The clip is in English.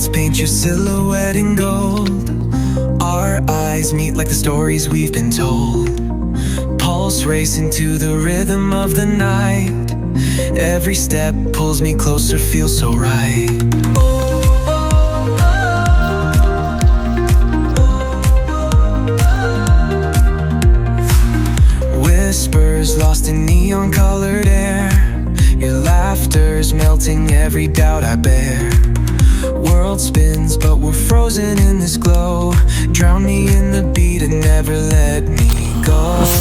lights paint your silhouette in gold. Our eyes meet like the stories we've been told. Pulse racing to the rhythm of the night. Every step pulls me closer, feels so right. Whispers lost in neon-colored air. Your laughter's melting every doubt I bear. World spins, but we're frozen in this glow. Drown me in the beat and never let me go.